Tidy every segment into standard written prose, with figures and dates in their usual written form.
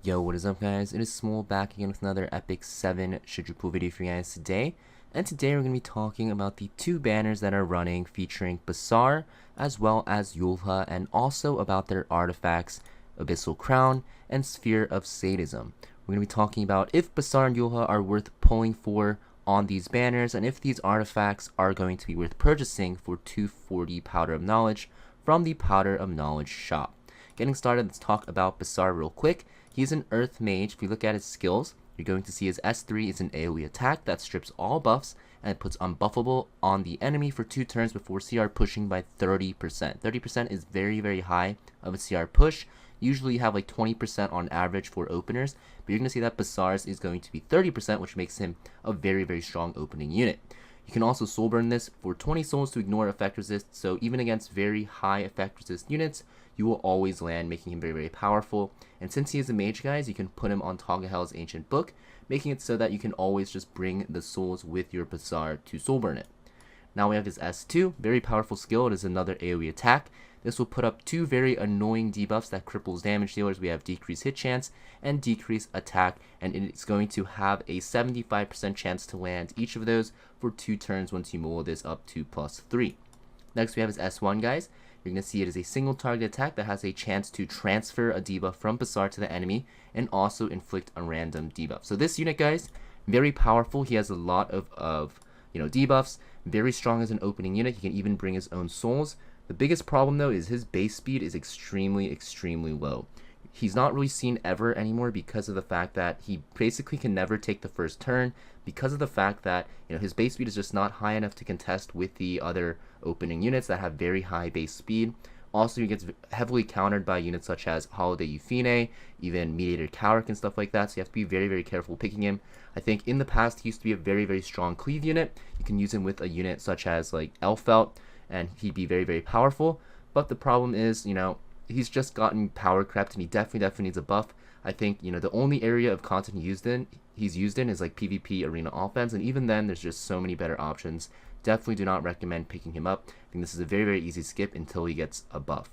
Yo, what is up guys? It is Samool back again with another epic 7 Shijupul video for you guys today. And today we're going to be talking about the two banners that are running featuring Basar as well as Yulha, and also about their artifacts Abyssal Crown and Sphere of Sadism. We're going to be talking about if Basar and Yulha are worth pulling for on these banners, and if these artifacts are going to be worth purchasing for 240 Powder of Knowledge from the Powder of Knowledge shop. Getting started, let's talk about Basar real quick. He's an Earth Mage. If you look at his skills, you're going to see his S3 is an AoE attack that strips all buffs and puts unbuffable on the enemy for 2 turns before CR pushing by 30%. 30% is very, very high of a CR push. Usually you have like 20% on average for openers, but you're going to see that Basar's is going to be 30%, which makes him a very, very strong opening unit. You can also soul burn this for 20 souls to ignore effect resist, so even against very high effect resist units, you will always land, making him very, very powerful. And since he is a mage, guys, you can put him on Tagahel's Ancient Book, making it so that you can always just bring the souls with your Basar to soul burn it. Now we have his S2, very powerful skill. It is another AoE attack. This will put up 2 very annoying debuffs that cripples damage dealers. We have decreased hit chance and decreased attack, and it's going to have a 75% chance to land each of those for 2 turns once you mold this up to +3. Next we have his S1, guys. You're going to see it is a single target attack that has a chance to transfer a debuff from Basar to the enemy and also inflict a random debuff. So this unit, guys, very powerful. He has a lot of debuffs. Very strong as an opening unit. He can even bring his own souls. The biggest problem though is his base speed is extremely low. He's not really seen ever anymore because of the fact that he basically can never take the first turn, because of the fact that his base speed is just not high enough to contest with the other opening units that have very high base speed. Also, he gets heavily countered by units such as Holiday Euphine, even Mediator Cowrick and stuff like that, so you have to be very, very careful picking him. I think in the past he used to be a very, very strong cleave unit. You can use him with a unit such as like Elfelt, and he'd be very, very powerful. But the problem is, he's just gotten power crept, and he definitely needs a buff. I think the only area of content he's used in is like PvP arena offense, and even then there's just so many better options. Definitely do not recommend picking him up. I think this is a very, very easy skip until he gets a buff.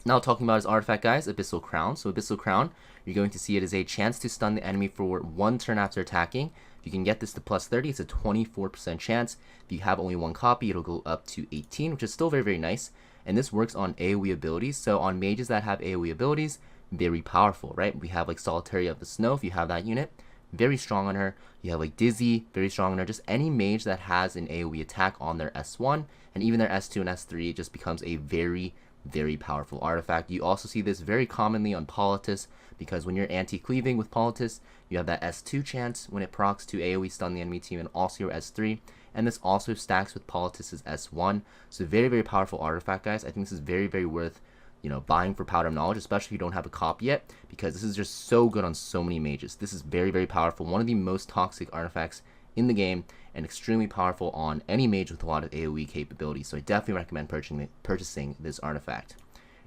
Now talking about his artifact, guys, Abyssal Crown. So Abyssal Crown, you're going to see it as a chance to stun the enemy for 1 turn after attacking. If you can get this to +30, it's a 24% chance. If you have only 1 copy, it'll go up to 18, which is still very, very nice. And this works on AoE abilities. So on mages that have AoE abilities, very powerful, right? We have like Solitary of the Snow, if you have that unit, very strong on her. You have like Dizzy, very strong on her. Just any mage that has an AoE attack on their S1 and even their S2 and S3 just becomes a very, very powerful artifact. You also see this very commonly on Politis, because when you're anti-cleaving with Politis, you have that S2 chance when it procs to AoE stun the enemy team, and also your S3. And this also stacks with Politis' S1. So very, very powerful artifact, guys. I think this is very, very worth buying for Powder of Knowledge, especially if you don't have a copy yet, because this is just so good on so many mages. This is very, very powerful. One of the most toxic artifacts in the game, and extremely powerful on any mage with a lot of AoE capabilities. So I definitely recommend purchasing this artifact.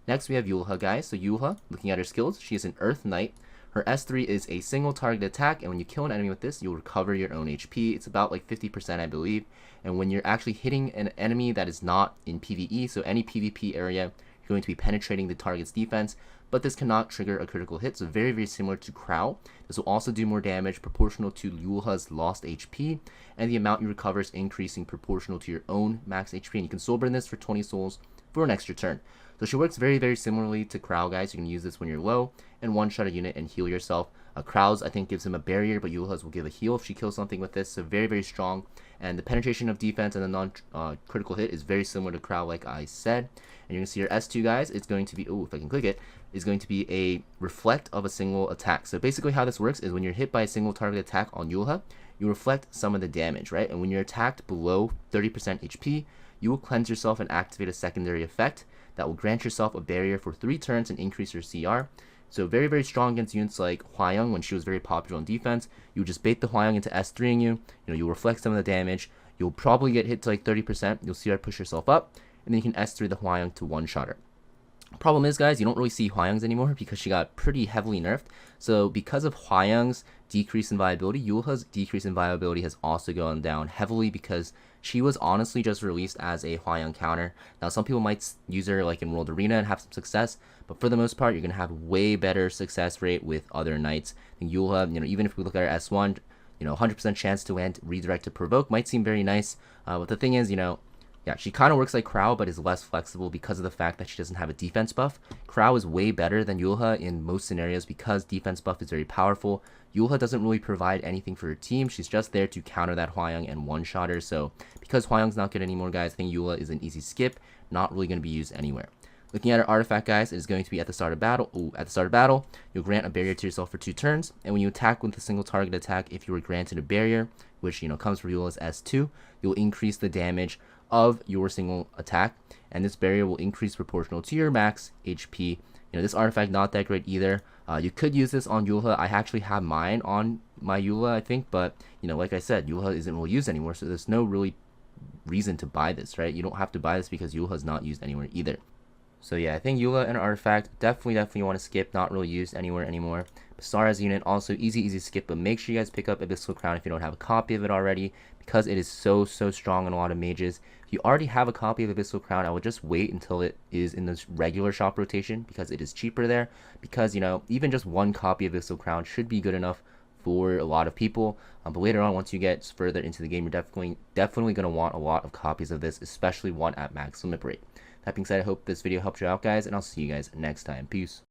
Next we have Yulha, guys. So Yulha, looking at her skills, she is an Earth Knight. Her S3 is a single target attack, and when you kill an enemy with this, you'll recover your own HP. It's about like 50%, I believe. And when you're actually hitting an enemy that is not in PvE, so any PvP area, you're going to be penetrating the target's defense, but this cannot trigger a critical hit, so very, very similar to Crow. This will also do more damage proportional to Yulha's lost HP, and the amount you recover is increasing proportional to your own max HP, and you can soul burn this for 20 souls for an extra turn. So she works very, very similarly to Crow, guys. You can use this when you're low and one-shot a unit and heal yourself. Crow's, I think, gives him a barrier, but Yulha's will give a heal if she kills something with this, so very, very strong. And the penetration of defense and the non-critical hit is very similar to Crow, like I said. And you're going to see your S2, guys, it's going to be, if I can click it, is going to be a reflect of a single attack. So basically how this works is when you're hit by a single target attack on Yulha, you reflect some of the damage, right? And when you're attacked below 30% HP, you will cleanse yourself and activate a secondary effect that will grant yourself a barrier for 3 turns and increase your CR. So very, very strong against units like Hwayoung when she was very popular on defense. You just bait the Hwayoung into S3ing you. You'll reflect some of the damage. You'll probably get hit to like 30%. You'll CR push yourself up, and then you can S3 the Hwayoung to one-shot her. Problem is, guys, you don't really see Hwayoungs anymore because she got pretty heavily nerfed. So because of Hwayoung's decrease in viability, Yulha's decrease in viability has also gone down heavily because She was honestly just released as a Hwayoung counter. Now, some people might use her like in World Arena and have some success, but for the most part, you're going to have way better success rate with other knights. I think Yulha, even if we look at her S1, 100% chance to land redirect to provoke might seem very nice. But the thing is, yeah, she kind of works like Crow, but is less flexible because of the fact that she doesn't have a defense buff. Crow is way better than Yulha in most scenarios because defense buff is very powerful. Yulha doesn't really provide anything for her team. She's just there to counter that Hwayoung and one-shot her. So because Hwayoung's not good anymore, guys, I think Yulha is an easy skip, not really going to be used anywhere. Looking at her artifact, guys, it is going to be at the start of battle. At the start of battle, you'll grant a barrier to yourself for 2 turns, and when you attack with a single target attack, if you were granted a barrier, which comes from Yulha's S2, you'll increase the damage of your single attack, and this barrier will increase proportional to your max HP. This artifact not that great either. You could use this on Yulha. I actually have mine on my Yulha, I think, but like I said, Yulha isn't really used anymore, so there's no really reason to buy this, right? You don't have to buy this because Yulha is not used anywhere either. So yeah, I think Yulha and artifact definitely want to skip, not really used anywhere anymore. Basar as a unit, also easy skip, but make sure you guys pick up Abyssal Crown if you don't have a copy of it already, because it is so strong in a lot of mages. If you already have a copy of Abyssal Crown, I would just wait until it is in this regular shop rotation, because it is cheaper there, because even just one copy of Abyssal Crown should be good enough for a lot of people. But later on, once you get further into the game, you're definitely going to want a lot of copies of this, especially one at max limit break. That being said, I hope this video helped you out, guys, and I'll see you guys next time. Peace.